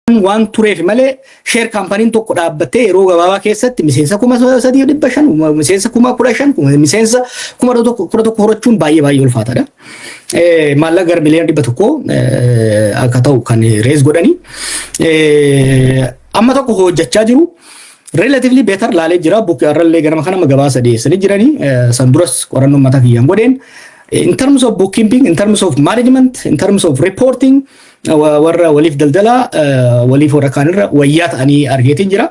waan tureef malee share company tokko dhaabbattee yeroo gabaabaa keessatti miseensa 3,500 miseensa 15,000 miseensa 11,000 horachuun baay'ee ulfaataadha. Maallaqa gara miliyoona 100 akka ta'u kan rees godhanii amma tokko hojjechaa jiru relatively better laalee jira bukkee arrallee gara kana gabaasa dhiyeessanii jiranii san duras qorannoo mataa kiyyaan godheen in terms of bookkeeping, in terms of management, in terms of reporting warra waliif daldala waliif warra kaanirra wayyaa ta'anii argeetiin jira.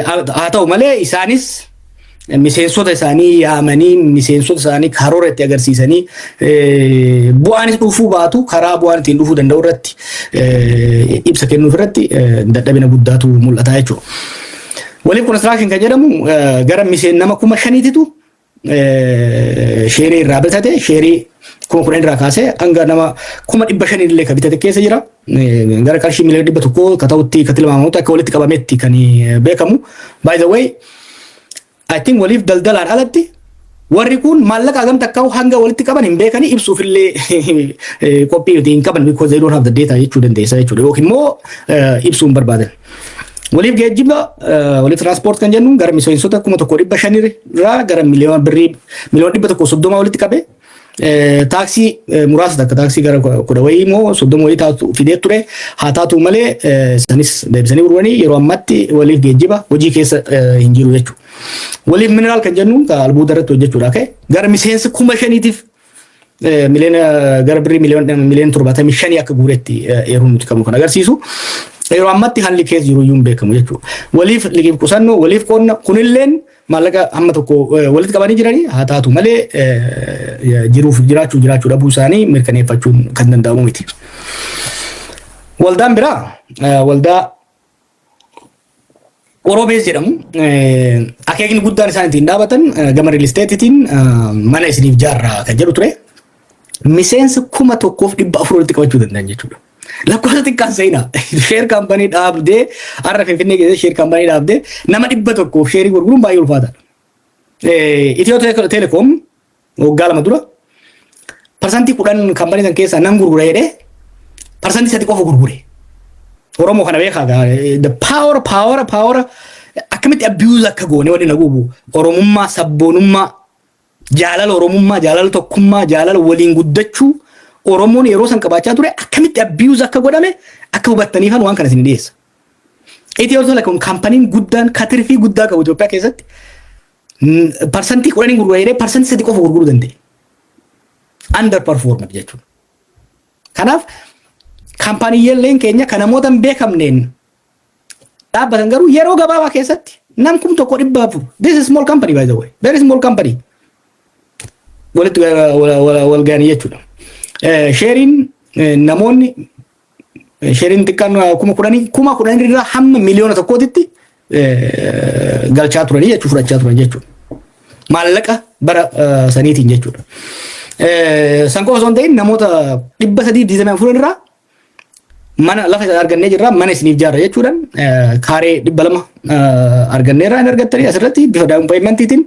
Haa ta'u malee isaanis miseensota isaanii yaamanii miseensota isaanii karoora itti agarsiisanii bu'aanis dhufuu baatu karaa bu'aan ittiin dhufuu danda'u irratti ibsa kennuuf irratti dadhabina guddaatu mul'ata jechuudha. Waliif construction kan jedhamu gara miseen nama 5,000tu sheerii irraa bitate sheerii 10,000 irraa kaasee hanga nama 500,000 illee kan bitate keessa jira. Gara qarshii miliyoona 100 ka ta'utti ka tilmaamamutti akka walitti qabametti kan beekamu. By the way, I think waliif daldalaan alatti warri kun maallaqa hagam takka hanga walitti qaban hin beekanii ibsuuf illee qophii hin qaban because they don't have the data jechuu dandeessa jechuudha. Yookiin immoo ibsuu hin barbaadan. Waliif geejjiba waliif transport kan jennu gara miseensota 1,500 irraa gara miliyoona 130 walitti qabe. Taaksii muraasa takka taaksii gara 10 wayii moo 30 wayii taatu fidee ture haa taatu malee sanis deebisanii urwanii yeroo ammatti waliif geejjiba hojii keessa hin jiru jechuudha. Waliif mineraal kan jennu albuuda irratti hojjechuudha ka'e gara miseensa 5,000tiif miliyoona gara birrii miliyoona 75 akka guuretti eeruun nuti qabnu kan agarsiisu. Yeroo ammatti haalli keessa jiru iyyuu hin beekamu jechuudha. Waliif liqiif qusannoo waliif qonna kunilleen maallaqa hamma tokko walitti qabanii jiranii haa taatu malee jiruuf jiraachuu dhabuu isaanii mirkaneeffachuun kan danda'amu miti. Waldaan biraa waldaa Oroobees jedhamu akeekni guddaan isaan ittiin dhaabatan gama real estateetiin mana isiniif jaarraa kan jedhu ture. Miseensa 1,400 walitti qabachuu danda'an jechuudha. Lakkoofsa xiqqaan seenaa sheer kaampanii dhaabdee har'a Finfinnee keessatti sheer kaampanii dhaabdee nama 100 sheerii gurguruun baay'ee ulfaataadha. Itiyoo Telekoom waggaa 2 dura parsantii 10 kaampanii san keessaa nan gurgura jedhee parsantii 3 qofa gurgure. Oromoo kana beekaa the power akkamitti abuse akka goone wanni naguubu Oromummaa sabboonummaa jaalala Oromummaa jaalala tokkummaa jaalala waliin guddachuu Oromoon yeroo san qabaachaa ture akkamitti abuse akka godhame akka hubattaniifan waan kana isin dhiyeessa. Itiyoo Telekoom kaampaniin guddaan katirfii guddaa qabu Itoophiyaa keessatti parsantii 10 gurgura jedhee parsantii 3 qofa gurguruu danda'e. Underperformed jechuudha. Kanaaf kaampaniileen keenya kan namoota hin beekamneen dhaabbatan garuu yeroo gabaabaa keessatti nam 1,400 this is small company by the way very small company walitti wal ga'anii jechuudha. Sheeriin namoonni sheeriin xiqqaan 10,000 irraa hamma miliyoona 1tti galchaa turanii jechuudha fudhachaa turan jechuudha. Maallaqa bara saniitiin jechuudha. San qofa osoo hin ta'in namoota 324 irraa mana lafa argannee jirra mana isiniif jaarra jechuudhaan kaaree 200 arganneerra hin argattanii asirratti bifa down payment'iitiin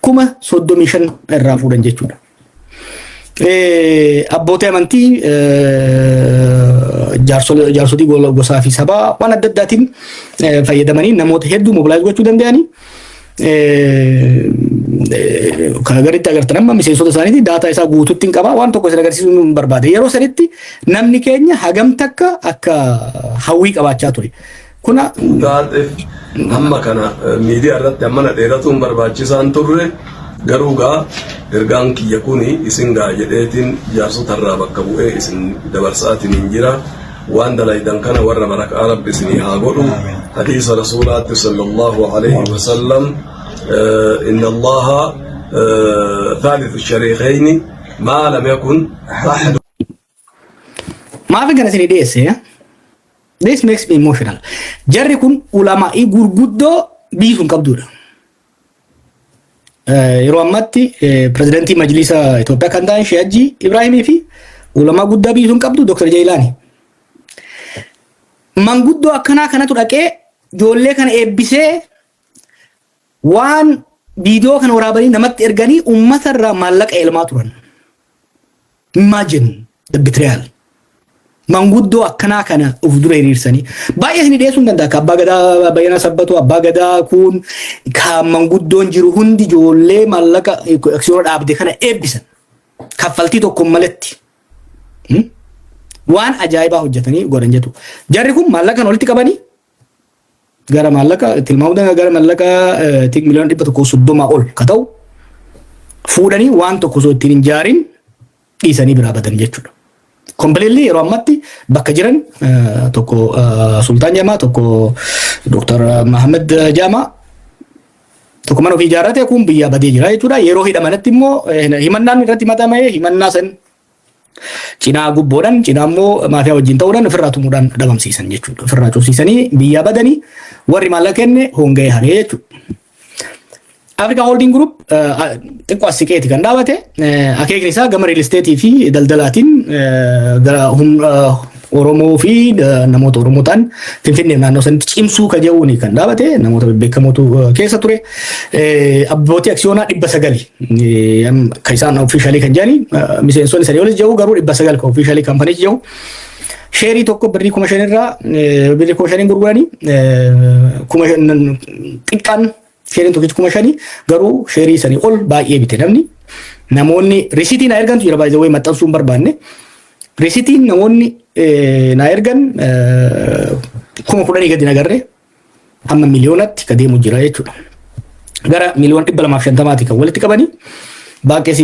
35,000 irraa fuudhan jechuudha. Abbootii amantii jaarsotii gosaa fi sabaa waan adda addaatiin fayyadamanii namoota hedduu mobilaayiz gochuu danda'anii kan garitti agartan amma miseensota isaaniiti daataa isaa guutuutti hin qabaa waan tokko isin agarsiisuu hin barbaade yeroo sanitti namni keenya hagam takka akka hawwii qabaachaa ture. Kuna amma kana miidiyaa irratti amma na dheeratuun barbaachisaan turre garuu gaa ergaan kiyya kuni isin gaa jedheetiin jaarsota irraa bakka bu'ee isin dabarsaatiin hin jira waan dalaydan kana warra barakaa rabbi isinii haa godhu hadiisa rasuulaatti sallallahu alaihi wasallam inna allaha thalithu shariikaini maa lam yakun ahadu. Maaf kana isinii dhiyeesse this makes me emotional. Jarri kun ulamaa'ii gurguddoo biyyi sun qabdudha. Yeroo ammatti pirezidantii majlisa Itoophiyaa kan ta'an Sheekh Hajji Ibraahimii fi ulamaa guddaa biyyi sun qabdu Dr. Jaylaani. Manguddoo akkanaa kanatu dhaqee ijoollee kana eebbisee waan viidiyoo kana waraabanii namatti erganii uummata irraa maallaqa elmaa turan. Imagine the betrayal. manguddoo akkanaa kana uf dura hiriirsanii baay'ee isin dhiyeessuu hin danda'a. Abbaa gadaa bayyana sabbatu abbaa gadaa kun kan manguddoon jiru hundi ijoollee maallaqa aksiyoona dhaabde kana eebbisan kaffaltii tokko maletti waan ajaa'ibaa hojjetanii godhan jetu. Jarri kun maallaqa walitti qabanii gara maallaqa tilmaamuudhaan gara maallaqa miliyoona 130 ol ka ta'u fuudhanii waan tokko osoo ittiin hin jaarin dhiisanii biraa badan jechuudha. Completely yeroo ammatti bakka jiran tokko Sultaan Jamaa tokko Dr. Mahammed Jamaa tokko mana ofii ijaarrate kun biyya badee jira jechuudha. Yeroo hidhamanatti immoo himannaan irratti matamee himannaa san cinaa gubboodhaan cinaa immoo maafiyaa wajjin ta'uudhaan ofirraa tumuudhaan dhabamsiisan jechuudha. Ofirraa cufsiisanii biyya badanii warri maallaqa kenne hongee haree jechuudha. Africa Holding Group xiqqoo asiqeeti kan dhaabate akeekni isaa gama real estate fi daldalaatiin gara Oromoo fi namoota Oromoo ta'an Finfinnee naannoo sanitti cimsuu ka jedhuun kan dhaabate namoota beekamootu keessa ture. Abbootii aksiyoonaa 900 kan isaan officially kan jedhani miseensonni sadii olis jedhu garuu 900 kan officially kaampanii jedhu. Sheerii tokko birrii 5,000 irraa birrii 5,000 gurguranii xiqqaan sheeriin tokkichi 5,000 garuu sheerii sanii ol baay'ee bite namni. Namoonni risiitii na ergantu jira baay'ee maxxansuu hin barbaanne. Risiitiin namoonni na ergan 10,000 gadi nagarree amma miliyoonatti ka deemu jira jechuudha. Gara miliyoona 250 kan walitti qabanii baankii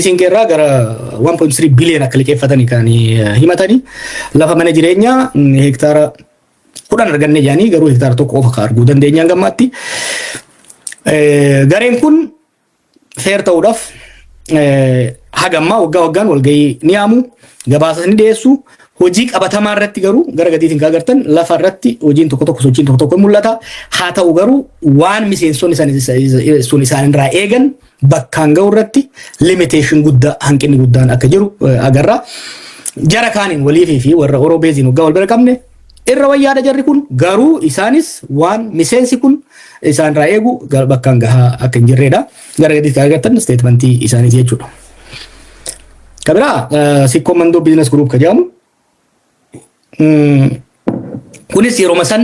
Siinqee irraa gara 1.3 biliyoona akka liqeeffatanii kan himatanii lafa mana jireenyaa hektaara 10 arganne jaanii garuu hektaara tokko qofa ka arguu dandeenyaan gammaatti. Gareen kun feer ta'uudhaaf hagammaa waggaan walgahii ni yaamu gabaasa ni dhiyeessu. Hojii qabatamaa irratti garuu gara gadiitiin kan agartan lafa irratti hojiin tokko sochiin tokko mul'ata. Haa ta'u garuu waan miseensonni sun isaan irraa eegan bakkaan ga'u irratti limitation guddaa hanqinni guddaan akka jiru agarra. Jara kaaniin walii fi warra Oroobeeziin waggaa wal bira qabne irra wayyaadha jarri kun garuu isaanis waan miseensi kun isaan irraa eegu bakkaan gahaa akka hin jirredha. Gara gadiitti kan agartan statementii isaaniiti jechuudha. Kabiraa Sikkoo Mandoo Business Group ka jedhamu kunis yeroo masan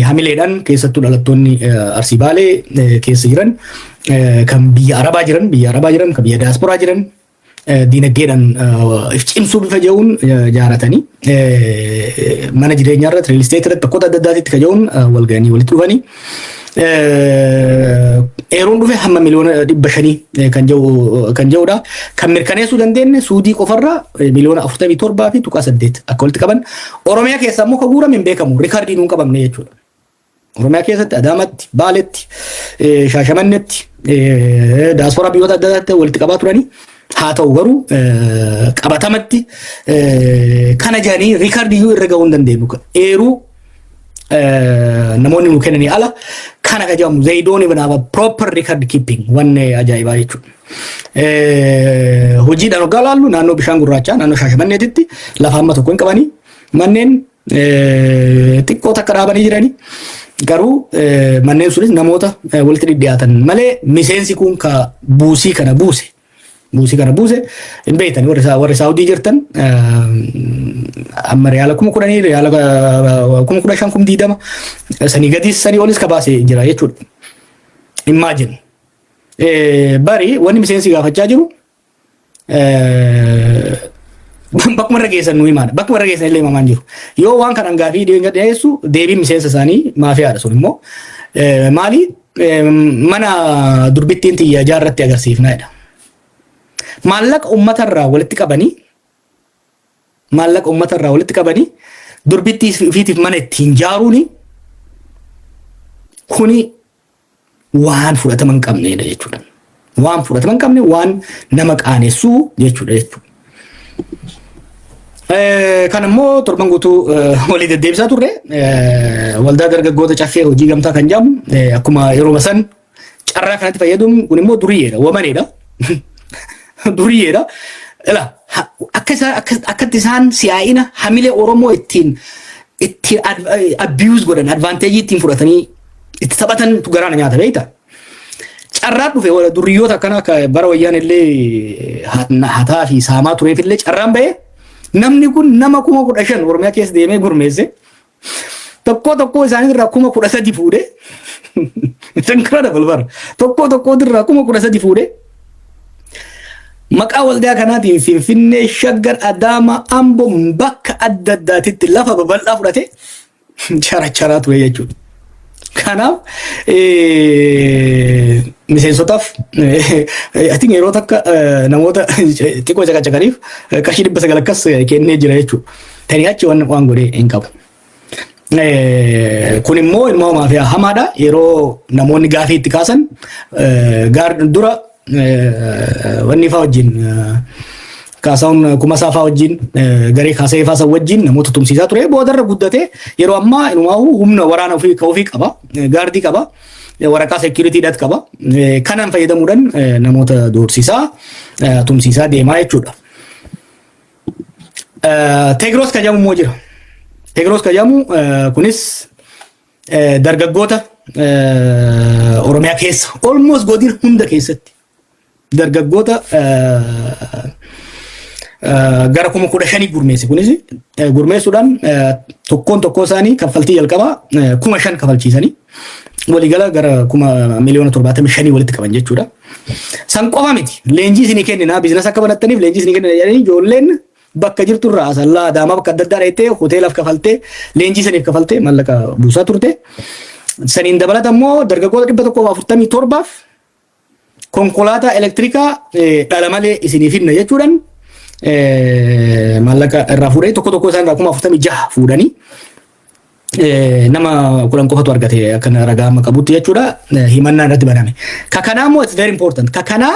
hamileedhaan keessattuu dhalattoonni Arsii Baalee keessa jiran kan biyya Arabaa jiran kan biyya Diyaasporaa jiran diinagdeedhaan if cimsuu bifa jedhuun jaaratanii mana jireenyaa irratti real estate irratti bakkoota adda addaatitti ka jedhuun walgahanii walitti dhufanii eeroon dhufe hamma miliyoona 500 kan jedhudha. Kan mirkaneessuu dandeenye Suudii qofarraa miliyoona 47 fi tuqaa 8 akka walitti qaban. Oromiyaa keessa immoo ka guurame hin beekamu riikardii nuun qabamne jechuudha. Oromiyaa keessatti Adaamaatti, Baaleetti, Shaashamannetti, Diyaasporaa biyyoota adda addaatti walitti qabaa turanii. Haa ta'u garuu qabatamatti kana jedhanii riikardii irra gahuu hin dandeenyu. Eeruu namoonni nu kennanii ala kana ka jedhamu they don't even have a proper record keeping wanne ajaa'ibaa jechuudha. Hojiidhaan waggaa laallu naannoo bishaan gurraachaa naannoo Shaashamanneetitti lafa hamma tokko hin qabanii manneen xiqqoo takka dhaabanii jiranii garuu manneen sunis namoota walitti dhidhiyaatan malee miseensi kun ka buusii kana buuse hin beektan warri Saawudii jirtan amma riyaala 10,000 riyaala 15,020 sanii gadis sanii olis ka baasee jira jechuudha. Imagine bari wanni miseensi gaafachaa jiru bakkuma irra geessan nu himaadha. Bakkuma irra geessan illee himamaan jiru. Yoo waan kanaan gaafii dhiyeessu deebiin miseensa isaanii maafiyaadha sun immoo maali mana durbittiin xiyyaa ijaarratti agarsiifnaadha. Maallaqa uummatarraa walitti qabanii durbittii fiitiif mana ittiin ijaaruuni kuni waan fudhatama hin qabneedha jechuudha. Waan fudhatama hin qabne waan nama qaanessuu jechuudha. Kan immoo torban guutuu walii deddeebisaa turre waldaa dargaggoota caffee hojii gamtaa kan jedhamu akkuma yeroo san carraa kanatti fayyadamuun kun immoo duriyyeedha wamaneedha. Duriyyeedha. Akkatti isaan siyaa'ina hamilee Oromoo ittiin abuse godhan advantage ittiin fudhatanii itti taphatan garaana nyaata beekta. Carraa dhufe duriyyoota akkana bara wayyaan illee hataa fi saamaa tureef illee carraan bahee namni kun nama 15,000 Oromiyaa keessa deemee gurmeesse tokko isaanii irraa 13,000 fuudhe incredible bar tokko irraa 13,000 fuudhe maqaa waldaa kanaatiin Finfinnee Shaggar Adaama Amboo bakka adda addaatitti lafa babal'aa fudhate chara ture jechuudha. Kanaaf miseensotaaf I think yeroo takka namoota xiqqoo caqacaqaniif qarshii 900 akkas kennee jira jechuudha. Tani achi waan godhee hin qabu. Kun immoo ilma homaa fi hamaadha yeroo namoonni gaafii itti kaasan dura wanni faa wajjin kaasaun kumasaa faa wajjin garee kaasee faa wajjin namoota tumsiisaa ture boodarra guddate yeroo ammaa inumaa'u humna waraana ofii qaba gaardii qaba waraqaa security dhat qaba kanaan fayyadamuudhaan namoota doorsisaa tumsiisaa deemaa jechuudha. Tegros kajamu immoo jira. Tegros kajamu kunis dargaggoota Oromiyaa keessa almost godina hunda keessatti dargaggoota gara 15,000 gurmeesse kunis gurmeessuudhaan tokko isaanii kaffaltii jalqabaa 5,000 kafalchiisanii waligala gara 1,75,000 walitti qaban jechuudha. San qofa miti leenjii isinii kennina biizinasa akka banattaniif leenjii isinii kennina jedhanii ijoolleen bakka jirtu irraa Asallaa Adaamaa bakka adda addaa dheettee hoteelaaf kafaltee leenjii saniif kafaltee maallaqa buusaa turte. Saniin dabalata immoo dargaggoota 147 konkolaataa elektirikaa dhala malee isinii finna jechuudhaan maallaqa irraa fuudhanii tokko isaan irraa 46 fuudhanii nama 10 qofatu argate akka ragaa amma qabutti jechuudha himannaan irratti baname. Kakanaa immoo it's very important. Kakanaa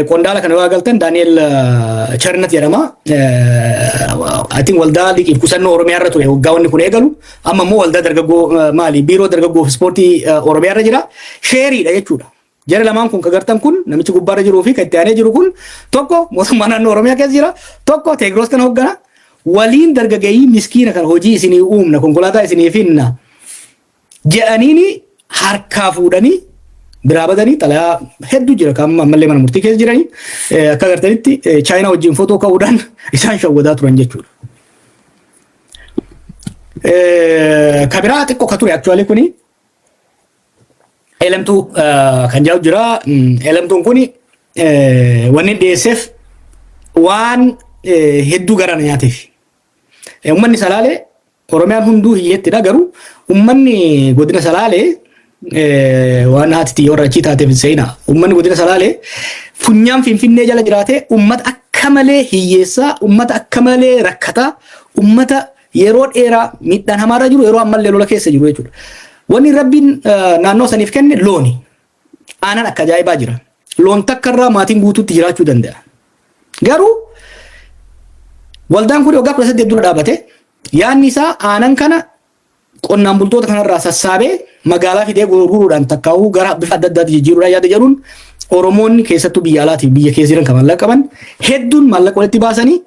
qondaala kana waa galtan Daani'el Charnat jedhama. I think waldaa liqiif qusannoo Oromiyaa irra ture waggaa wanni kun eegalu amma immoo waldaa dargaggoo maali biiroo dargaggoo fi ispoortii Oromiyaa irra jira sheeriidha jechuudha. Jara lamaan kun kagartan kun namichi gubbaarra jiruu fi kan itti aanee jiru kun tokko mootummaa naannoo Oromiyaa keessa jira tokko Tegros kana hoggana waliin dargaggeeyyii miskiina kan hojii isinii uumna konkolaataa isinii finna jedhaniini harkaa fuudhanii biraa badanii xalayaa hedduu jira kan ammallee mana murtii keessa jiranii akka agartanitti Chaayinaa wajjin footoo ka'uudhaan isaan shawwadaa turan jechuudha. Kabiraa xiqqoo ka ture actually kuni elemtuu kan jaa'u jira elemtuun kuni wanni dhiyeesseef waan hedduu garana nyaateef uummanni Salaalee Oromiyaan hunduu hiyyettidha garuu uummanni godina Salaalee waan haati yoo rachii taateef seenaa uummanni godina Salaalee funyaan Finfinnee jala jiraate uummata akka malee hiyyeessaa uummata akka malee rakkataa uummata yeroo dheeraa miidhaan hamaarra jiru yeroo ammallee lola keessa jiru jechuudha. Wanni rabbiin naannoo saniif kenne looni aanan akka ajaa'ibaa jira loon takka irraa maatiin guutuutti jiraachuu danda'a. Garuu waldaan kun waggaa 18 dura dhaabate yaanni isaa aanan kana qonnaan bultoota kanarraa sassaabee magaalaa fidee gurguruudhaan takkaa'uu gara bifa adda addaatti jijjiiruudhaan yaada jedhuun Oromoonni keessattuu biyya alaatiif biyya keessa jiran kan maallaqa qaban hedduun maallaqa walitti baasanii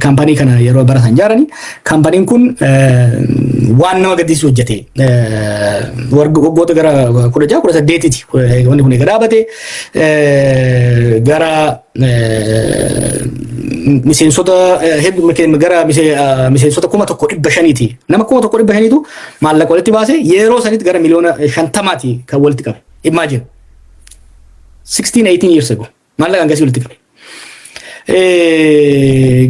kaampanii kana yeroo bara san ijaaranii kaampaniin kun waan nama gaddisiisu hojjete waggoota gara 16 wanni kun eega dhaabate gara miseensota hedduu gara miseensota 1,500 nama 1,500tu maallaqa walitti baase yeroo sanitti gara miliyoona 50 kan walitti qabe imagine 16-18 years ago maallaqa hangasii walitti qabe.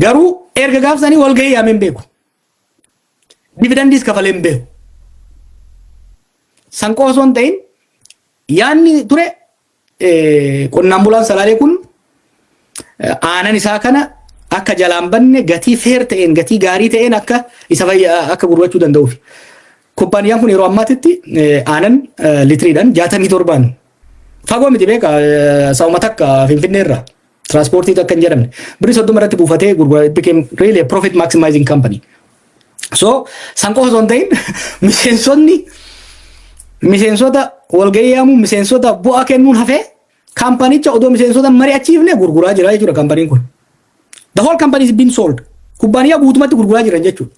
Garuu erga gaafsanii wal gahii yaameen beeku dividendiis kafalee hin beeku san qofa osoo hin ta'in yaanni ture qonnaan bulaan Salaalee kun aanan isaa kana akka jalaan banne gatii feer ta'een gatii gaarii ta'een akka isa akka gurgurachuu danda'uuf kumpaaniyaan kun yeroo ammaatitti aanan litiriidhaan 67 fagoo miti beeka saawuma takka Finfinnee irraa transportii akka hin jedhamne birii 30 irratti buufatee gurgura it became really a profit maximizing company. So san qofa osoo hin ta'in miseensota walgahii yaamu miseensota bu'aa kennuun hafee kaampanicha odoo miseensota mari'achiifne gurguraa jira jechuudha kaampaniin kun. The whole company is being sold. Kubbaaniyaa guutumatti gurguraa jiran jechuudha.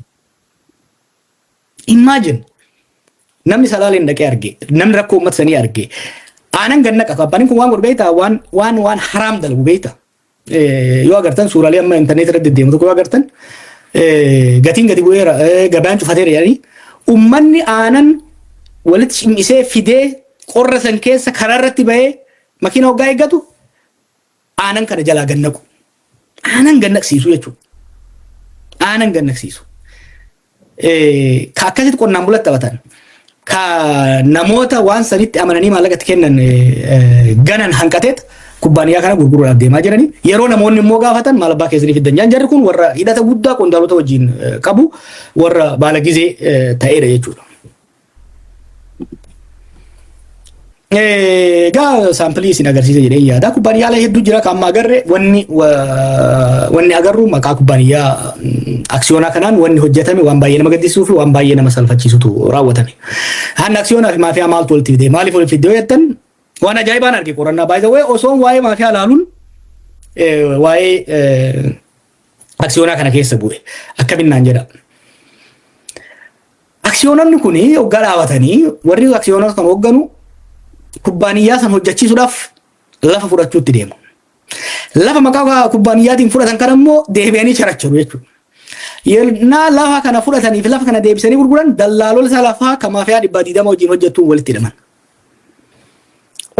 Imagine namni Salaaleen dhaqee arge namni rakkoo uummata sanii arge aanan gannaqa kaampaniin kun waan godhu beektaa waan haraam dalagu beektaa yoo agartan suuraalee amma intarneet irratti deemu tokko yoo agartan gatiin gadi bu'eera gabaan cufateera jedhanii ummanni aanan walitti cimmisee fidee qorra san keessa karaa irratti bahee makiina hoggaa eeggatu aanan kana jalaa gannaqu. Aanan gannaqsiisu jechuudha. Aanan gannaqsiisu. Ka akkasitti qonnaan bulatti taphatan. Ka namoota waan sanitti amananii maallaqatti kennan ganan hanqateet kubbaaniyaa kana gurguruudhaaf deemaa jiranii yeroo namoonni immoo gaafatan maal abbaa keessanii fiddan jaan jarri kun warra hidhata guddaa qondaalota wajjin qabu warra baala gizee ta'eera jechuudha. Gaa saampilii isin agarsiisa jedhee yaada kubbaaniyaalee hedduu jira kan amma agarre wanni agarru maqaa kubbaaniyaa aksiyoonaa kanaan wanni hojjetame waan baay'ee nama gaddisiisuu fi waan baay'ee nama salphachiisutu raawwatame. Hanna aksiyoonaa fi maafiyaa maaltu walitti fide maaliif walitti fide jettan waan ajaa'ibaan arge qorannaa by the way osoo waa'ee maafiyaa laaluun waa'ee aksiyoonaa kana keessa bu'e akkaminnaan jedha. Aksiyoononni kun hoggaa dhaabatanii warri aksiyoonaa kan hoogganu kubbaaniyaa san hojjechiisuudhaaf lafa fudhachuutti deemu. Lafa maqaa kubbaaniyaatiin fudhatan kan immoo deebi'anii characharu jechuudha. Yennaa lafa kana fudhatanii fi lafa kana deebisanii gurguran dallaalota lafaa kan maafiyaa 120 wajjin hojjettuun walitti hidhaman.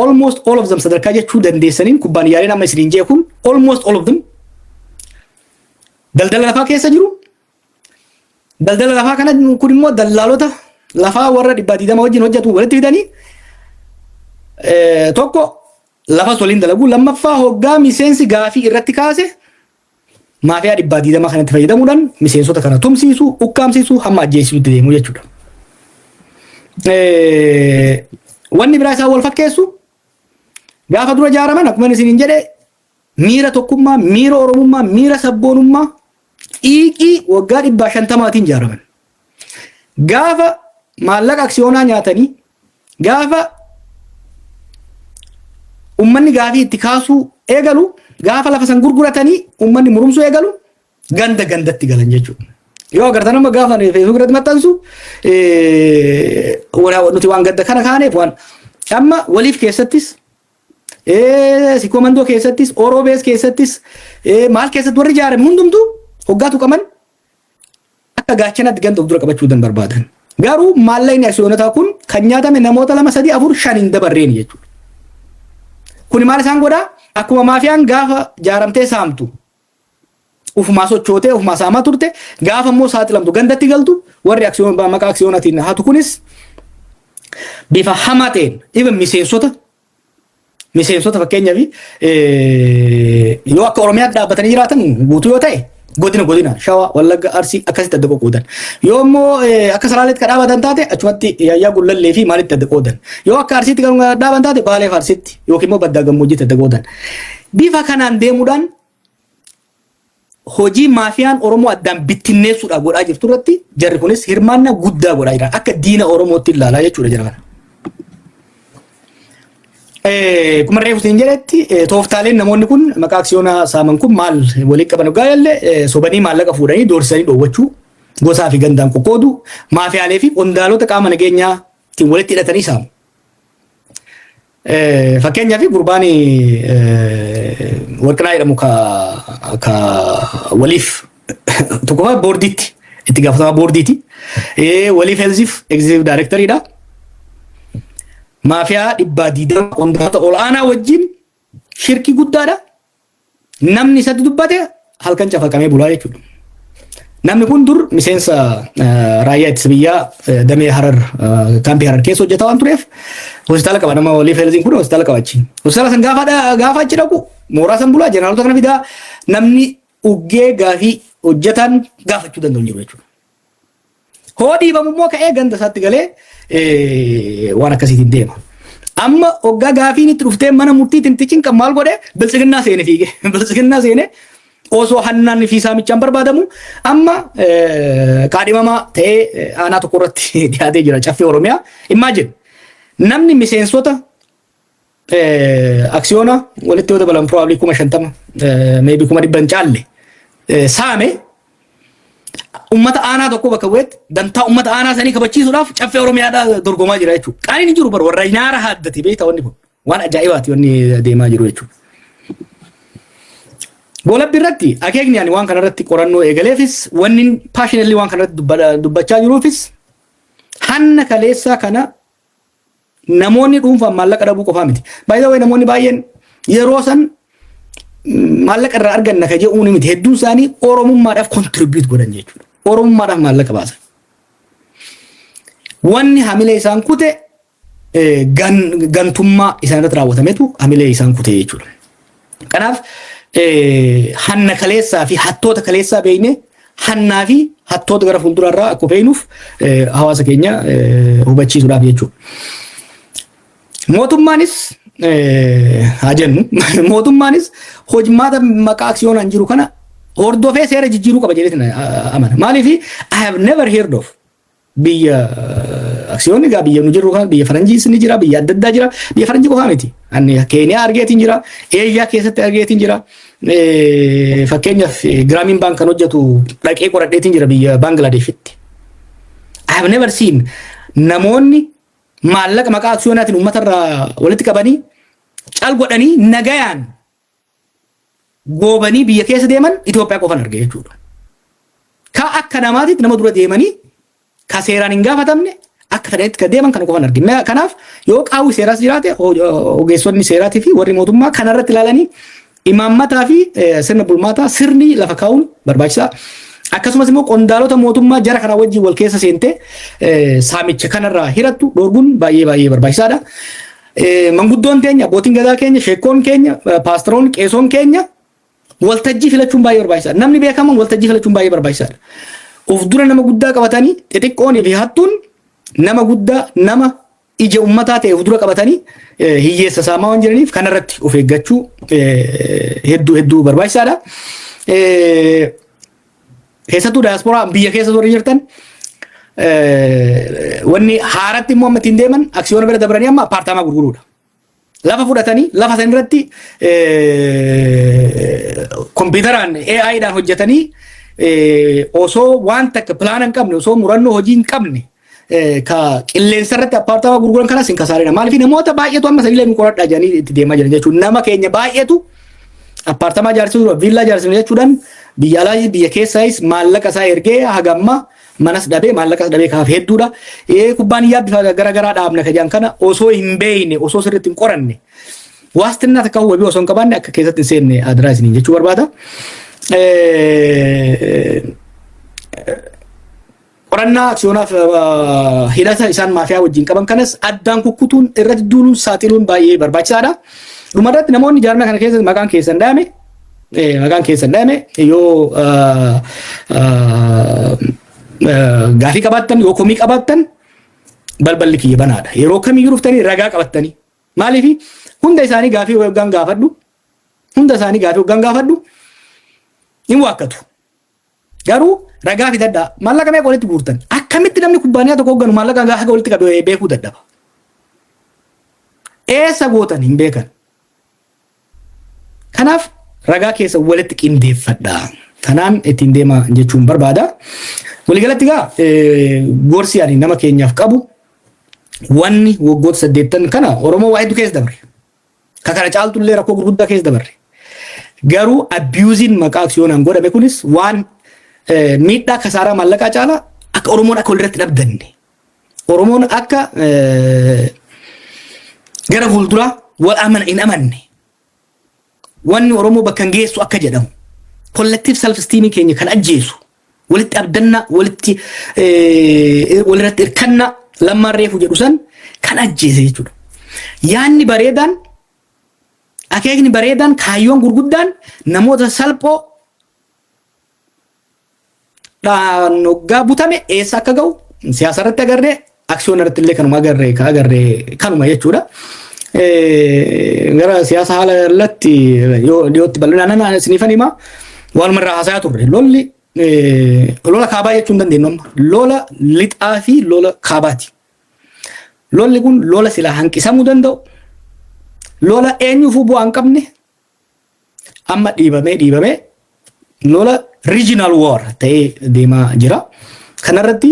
Almost all of them sadarkaa jechuu dandeessaniin kubbaaniyaaleen amma isiniin jee kun almost all of them daldala lafaa keessa jiru. Daldala lafaa kana kun immoo dallaalota lafaa warra 120 wajjin hojjetuun walitti fidanii tokko lafa soliin dalagu lammaffaa hoggaa miseensi gaafii irratti kaase maafiyaa 120 kanatti fayyadamuudhaan miseensota kana tumsiisu ukkaamsiisu hamma ajjeesisuutti deemu jechuudha. Wanni biraa isaa wal fakkeessu gaafa dura ijaaraman akkuma isiniin jedhe miira tokkummaa miira oromummaa miira sabboonummaa xiiqii waggaa 150tiin ijaaraman. Gaafa maallaqa aksiyoonaa nyaatanii gaafa ummanni gaafii itti kaasuu eegalu gaafa lafa san gurguratanii ummanni murumsuu eegalu ganda gandatti galan jechuudha. Yoo agartan amma gaafa Facebook irratti maxxansu nuti waan gadda kana kaaneef waan amma waliif keessattis sikomandoo keessattis orobees keessattis maal keessatti warri ijaarame hundumtu hoggaatu qaban akka gaachanatti ganda of dura qabachuu dan barbaadan. Garuu maallaqni aksiyoonotaa kun kan nyaatame namoota 2 3 4 5 hin dabarreen jechuudha. Kuni maal isaan godhaa akkuma maafiyaan gaafa ijaaramtee saamtu ufumaa sochootee ufumaa saamaa turte gaafa immoo saaxilamtu gandatti galtu warri aksiyoon maqaa aksiyoonatiin hatu kunis bifa hamaa ta'een even miseensota fakkeenyaaf yoo akka Oromiyaatti dhaabbatanii jiraatan guutuu yoo ta'e godina Shawaa Wallagga Arsii akkasitti adda qoodan yoo immoo akka Salaaleetti kan dhaabatan taate achumatti Yaayyaa Gullallee fi maalitti adda qoodan yoo akka Arsiitti kan dhaaban taate Baalee Arsiitti yookiin immoo Baddaa Gammoojjiitti adda qoodan bifa kanaan deemuudhaan hojii maafiyaan Oromoo addaan bittinneessuudhaaf godhaa jirtu irratti jarri kunis hirmaannaa guddaa godhaa jiran akka diina Oromootti ilaalaa jechuudha jara kana. Kuma reefu siin jedhetti tooftaaleen namoonni kun maqaa aksiyoonaa saaman kun maal waliin qaban gaayallee sobanii maallaqa fuudhanii doorsisanii dhoowwachuu gosaa fi gandaan qoqqoodu maafiyaalee fi qondaalota qaama nageenyaatiin walitti hidhatanii saamu. Fakkeenyaaf gurbaan warqinaa jedhamu ka waliif tokkoffaa boordiitti itti gaafatamaa boordiiti. Waliif heelziif egzeekutiiv daayirektariidha. Maafiyaa 120 qondaalota ol'aanaa wajjin shirkii guddaadha. Namni isatti dubbate halkan cafaqamee bulaa jechuudha. Namni kun dur miseensa raayyaa ittisa biyyaa damee Harar kaampii Harar keessa hojjetaa waan tureef hospitaala qaba nama waliif heelziin kun hospitaala qabachi. Hospitaala san gaafa achi dhaqu mooraa san bulaa jeneraalota kana fidaa namni uggee gaafii hojjetan gaafachuu danda'u jiru jechuudha. Hoodii bamummoo ka'ee ganda isaatti galee waan akkasiitiin deema. Amma hoggaa gaafiin itti dhuftee mana murtiitiin xiqqin kan maal godhe bilisiginnaa seene fiige. Bilisiginnaa seene osoo hannaan fi saamichaan barbaadamu amma kaadhimamaa ta'ee aanaa tokko irratti dhiyaatee jira caffee Oromiyaa. Imagine namni miseensota aksiyoona walitti yoo dabalan probably 50,000 maybe 100 hin caalle saame ummata aanaa tokko bakka bu'eetti dantaa ummata aanaa sanii kabachiisuudhaaf caffee Oromiyaadhaa dorgomaa jira jechuudha. Qaaniin jiru bar warra nyaara haaddate beektaa wanni kun waan ajaa'ibaati wanni deemaa jiru jechuudha. Gola birratti akeekni ani waan kana irratti qorannoo eegaleefis wanni passionately waan kana irratti dubbachaa jiruufis hanna kaleessaa kana namoonni dhuunfaan maallaqa dhabuu qofaa miti. By the way namoonni baay'een yeroo san maallaqa irraa arganna ka jedhuun miti hedduun isaanii oromummaadhaaf contribute godhan jechuudha. Oromummaadhaaf maallaqa baasan. Wanni hamilee isaan kute gantummaa isaan irratti raawwatametu hamilee isaan kute jechuudha. Kanaaf hanna kaleessaa fi hattoota kaleessaa beeknee hannaa fi hattoota gara fuulduraarraa akka beeknuuf hawaasa keenya hubachiisuudhaaf jechuudha. Mootummaanis haa jennu mootummaanis hojmaata maqaa aksiyoonaan jiru kana hordofee seera jijjiiruu qaba jedhee amana. Maaliif I have never heard of biyya aksiyoonni gaa biyya nu jirru kana biyya faranjiis ni jira biyya adda addaa jira biyya faranjii qofaa miti. Ani Keeniyaa argeetiin jira Eeshiyaa keessatti argeetiin jira fakkeenyaaf Grameen Bank kan hojjetu dhaqee qoradheetiin jira biyya Banglaadeshitti. I have never seen namoonni maallaqa maqaa aksiyoonaatiin uummatarraa walitti qabanii cal godhanii nagayaan goobanii biyya keessa deeman Itoophiyaa qofan arge jechuudha. Ka akka namaatitti nama dura deemanii ka seeraan hin gaafatamne akka fedhanitti ka deeman kana qofan arge. Kanaaf yoo qaawwi seeraas jiraate ogeessonni seeraatii fi warri mootummaa kanarratti ilaalanii imaammataa fi sirna bulmaataa sirni lafa kaa'uun barbaachisaa. Akkasumas immoo qondaalota mootummaa jara kana wajjin wal keessa seentee saamicha kanarraa hirattu dhorguun baay'ee barbaachisaadha. Manguddoon keenya, abbootiin gadaa keenya, sheekkoon keenya, paasteroon, qeesoon keenya waltajjii filachuun baay'ee barbaachisaadha. Namni beekaman waltajjii filachuun baay'ee barbaachisaadha. Of dura nama guddaa qabatanii xixiqqoon fi hattuun nama guddaa nama ija ummataa ta'e of dura qabatanii hiyyeessa saamaa waan jiraniif kanarratti of eeggachuu hedduu barbaachisaadha. Keessattuu daasporaa biyya keessa warri jirtan wanni haaratti immoo amma ittiin deeman aksiyoona bira dabranii amma apaartaamaa gurguruudha. Lafa fudhatanii lafa san irratti kompiitaraan AI'dhaan hojjetanii osoo waan takka pilaana hin qabne osoo murannoo hojii hin qabne ka qilleensa irratti apaartaamaa gurguran kanas hin kasaarina. Maaliif namoota baay'eetu amma saniilee nu qoradhaa jedhanii itti deemaa jiran jechuudha. Nama keenya baay'eetu apaartaamaa jaarsisuudha viillaa jaarsisuu jechuudhaan biyya alaa biyya keessaayis maallaqa isaa ergee hagamma manas dhabee maallaqas dhabee kaaf hedduudha. Kubbaaniyyaa bifa garaagaraa dhaabna ka jedhan kana osoo hin beekne osoo sirriitti hin qoranne waastinaa takka hubabii osoo hin qabaanne akka keessatti hin seenne adiraa isiniin jechuu barbaada. Qorannaa aksiyoonaaf hidhata isaan maafiyaa wajjin qaban kanas addaan kukkutuun irratti duuluun saaxiluun baay'ee barbaachisaadha. Dhumarratti namoonni jaarmaa kana keessa maqaan keessan dhaame yoo gaafii qabaattan yoo komii qabaattan balballi kiyya banaadha. Yeroo kamiyyuu dhuftanii ragaa qabattanii maaliif hunda isaanii gaafii waggaan gaafadhu hin waakkatu. Garuu ragaa fidadhaa maallaqa meeqa walitti guurtan akkamitti namni kubbaaniyaa tokko hogganu maallaqa gaafa walitti qabee beekuu dadhaba. Eessa gootan hin beekan. Kanaaf ragaa keessa walitti qindeeffadhaa. Kanaan ittiin deema jechuun barbaada. Waliigalatti gaa gorsi ani nama keenyaaf qabu wanni waggoota 8 kana Oromoo waa hedduu keessa dabarre. Ka kana caaltullee rakkoo gurguddaa keessa dabarre. Garuu abiyuuziin maqaa aksiyoonaan godhame kunis waan miidhaa kasaaraa maallaqaa caalaa akka Oromoon akka walirratti dhabdanne. Oromoon akka gara fuulduraa wal hin amanne. Wanni Oromoo bakka hin geessu akka jedhamu. Collective self-esteem keenya kan ajjeesu. Walitti abdannaa, walirratti hirkannaa lammaan reefu jedhu san kan ajjeese jechuudha. Yaanni bareedaan, akeekni bareedaan, kaayyoon gurguddaan namoota salphoo hoggaa butame eessa akka ga'u siyaasa irratti agarree aksiyoona irratti illee kanuma agarree kanuma jechuudha. Gara siyaasa haala irratti dhiyootti bal'inaan isiniifan himaa waanuma irraa haasayaa turre lolli lola kaabaa jechuun hin dandeenyu amma lola lixaa fi lola kaabaati. Lolli kun lola silaa hanqisamuu danda'u lola eenyuufuu bu'aa hin qabne amma dhiibamee lola regional war ta'ee deemaa jira. Kanarratti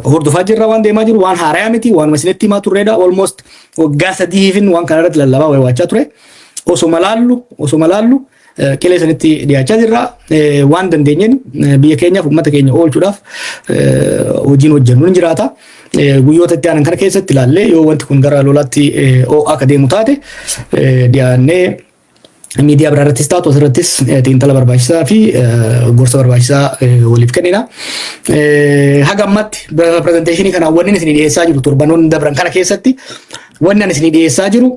hordofaa jirra waan deemaa jiru waan haaraa miti waan masinitti himaa turreedha almost waggaa 3 waan kanarratti lallabaa waywachaa ture. Osoma laallu qilee sanitti dhiyaachaa jirra. Waan dandeenyeen biyya keenyaaf uummata keenya oolchuudhaaf hojiin hojjennu ni jiraata. Guyyoota itti aanan kana keessatti ilaallee yoo wanti kun gara lolaatti ho'aa akka deemu taate dhiyaannee miidiyaa biraa irrattis taatu asirrattis xiinxala barbaachisaa fi gorsa barbaachisaa waliif kennina. Haga ammatti pirezenteeshinii kana wanni isin dhiyeessaa jiru torbanoonni dabran kana keessatti wanni isin dhiyeessaa jiru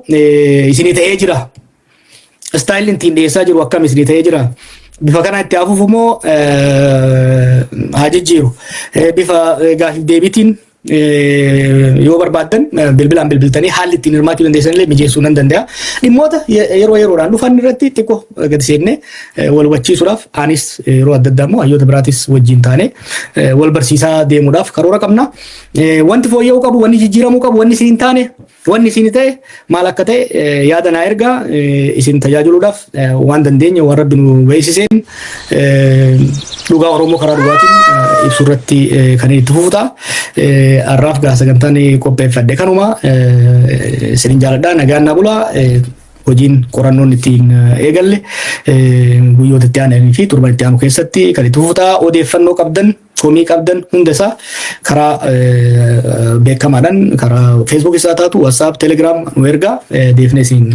isin ta'ee jira. Istaayilli ittiin dhiyeessaa jiru akkam isin ta'ee jira. Bifa kana itti hafuuf immoo haa jijjiiru. Bifa gaafiif deebiitiin yoo barbaaddan bilbilaan bilbiltanii haalli ittiin hirmaachuu dandeessan illee mijeessuu nan danda'a. Dhimmoota yeroo yeroodhaan dhufan irratti xiqqoo gadi seennee wal hubachiisuudhaaf anis yeroo adda addaa immoo hayyoota biraatis wajjin taane wal barsiisaa deemuudhaaf karoora qabna. Wanti fooyya'uu qabu, wanni jijjiiramuu qabu, wanni isin hin taane, wanni isin ta'e maal akka ta'e yaada naa ergaa isin tajaajiluudhaaf waan dandeenye waan rabbi nu beeksiseen dhugaa Oromoo karaa dhugaatiin ibsuu irratti kan itti fufuta. Arraaf gaa sagantaan qopheeffadhe kanuma isin jaaladha nagaan naa bulaa. Hojiin qorannoon ittiin eegalle guyyoota itti aananii fi turban itti aanu keessatti kan itti fufuta. Odeeffannoo qabdan, komii qabdan hunda isaa karaa beekamaadhaan karaa Facebook isaa taatu WhatsApp, Telegram nu ergaa deefnee isin